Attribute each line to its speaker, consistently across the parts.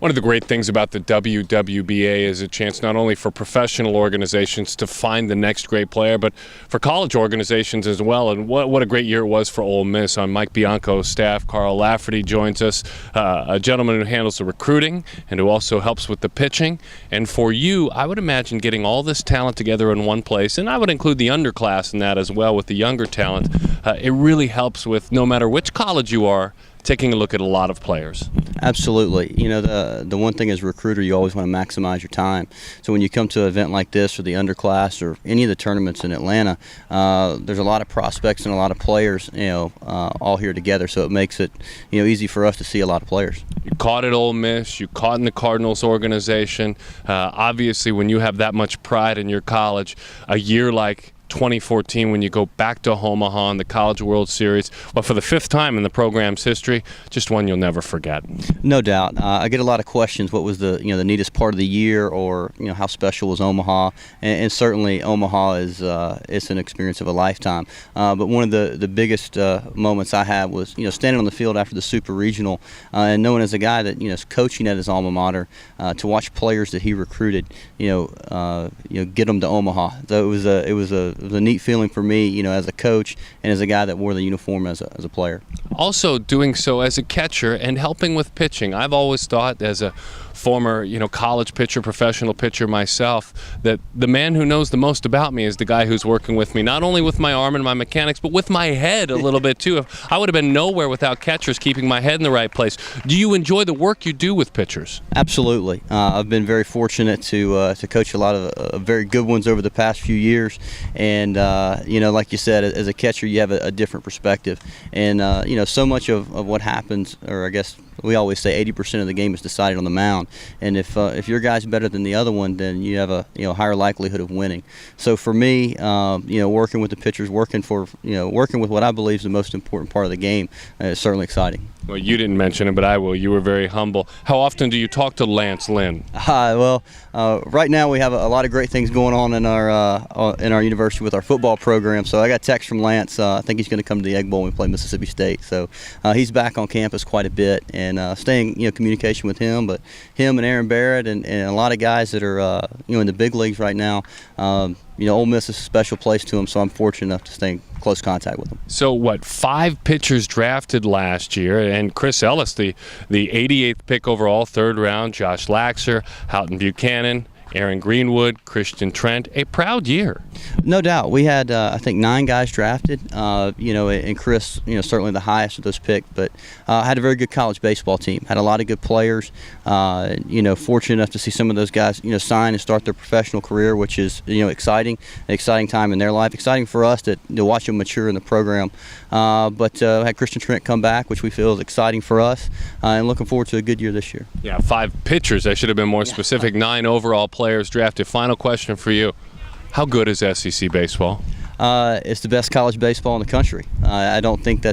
Speaker 1: One of the great things about the WWBA is a chance not only for professional organizations to find the next great player, but for college organizations as well. And what a great year it was for Ole Miss. On Mike Bianco's staff, Carl Lafferty joins us, a gentleman who handles the recruiting and who also helps with the pitching. And for you, I would imagine getting all this talent together in one place, and I would include the underclass in that as well with the younger talent. It really helps with, no matter which college you are, taking a look at a lot of players.
Speaker 2: Absolutely. You know, the one thing as a recruiter, you always want to maximize your time. So when you come to an event like this or the underclass or any of the tournaments in Atlanta, there's a lot of prospects and a lot of players, all here together. So it makes it, easy for us to see a lot of players.
Speaker 1: You caught at Ole Miss, you caught in the Cardinals organization. Obviously, when you have that much pride in your college, a year like 2014, when you go back to Omaha in the College World Series, well, for the fifth time in the program's history, just one you'll never forget.
Speaker 2: No doubt. I get a lot of questions. What was the the neatest part of the year, or how special was Omaha? And certainly Omaha is it's an experience of a lifetime. But one of the biggest moments I had was standing on the field after the Super Regional and knowing as a guy that is coaching at his alma mater to watch players that he recruited get them to Omaha. So it was a neat feeling for me, as a coach and as a guy that wore the uniform as a player.
Speaker 1: Also doing so as a catcher and helping with pitching. I've always thought, as a former, college pitcher, professional pitcher myself, that the man who knows the most about me is the guy who's working with me, not only with my arm and my mechanics, but with my head a little bit too. I would have been nowhere without catchers keeping my head in the right place. Do you enjoy the work you do with pitchers?
Speaker 2: Absolutely. I've been very fortunate to coach a lot of very good ones over the past few years, and like you said, as a catcher, you have a different perspective, and so much of what happens, or I guess we always say 80% of the game is decided on the mound, and if your guy's better than the other one, then you have a higher likelihood of winning. So for me, working with the pitchers, working with what I believe is the most important part of the game, is certainly exciting.
Speaker 1: Well, you didn't mention it, but I will. You were very humble. How often do you talk to Lance Lynn?
Speaker 2: Right now we have a lot of great things going on in our university with our football program. So I got a text from Lance. I think he's going to come to the Egg Bowl when we play Mississippi State. So he's back on campus quite a bit, and staying communication with him. But him and Aaron Barrett and a lot of guys that are in the big leagues right now. Ole Miss is a special place to him, so I'm fortunate enough to stay in close contact with him.
Speaker 1: So 5 pitchers drafted last year, and Chris Ellis, the 88th pick overall, 3rd round, Josh Laxer, Houghton Buchanan, Aaron Greenwood, Christian Trent, a proud year.
Speaker 2: No doubt. We had, I think, 9 guys drafted, and Chris, certainly the highest of those picked, but had a very good college baseball team, had a lot of good players, fortunate enough to see some of those guys, sign and start their professional career, which is, exciting, an exciting time in their life, exciting for us to watch them mature in the program. But had Christian Trent come back, which we feel is exciting for us, and looking forward to a good year this year.
Speaker 1: Yeah, 5 pitchers. I should have been more specific. 9 overall players drafted. Final question for you. How good is SEC baseball?
Speaker 2: It's the best college baseball in the country. I don't think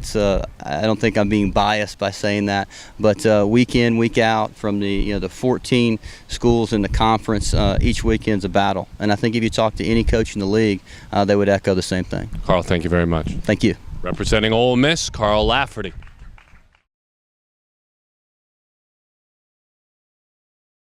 Speaker 2: I'm being biased by saying that, but week in, week out, from the 14 schools in the conference, each weekend's a battle. And I think if you talk to any coach in the league, they would echo the same thing.
Speaker 1: Carl, thank you very much.
Speaker 2: Thank you.
Speaker 1: Representing Ole Miss, Carl Lafferty.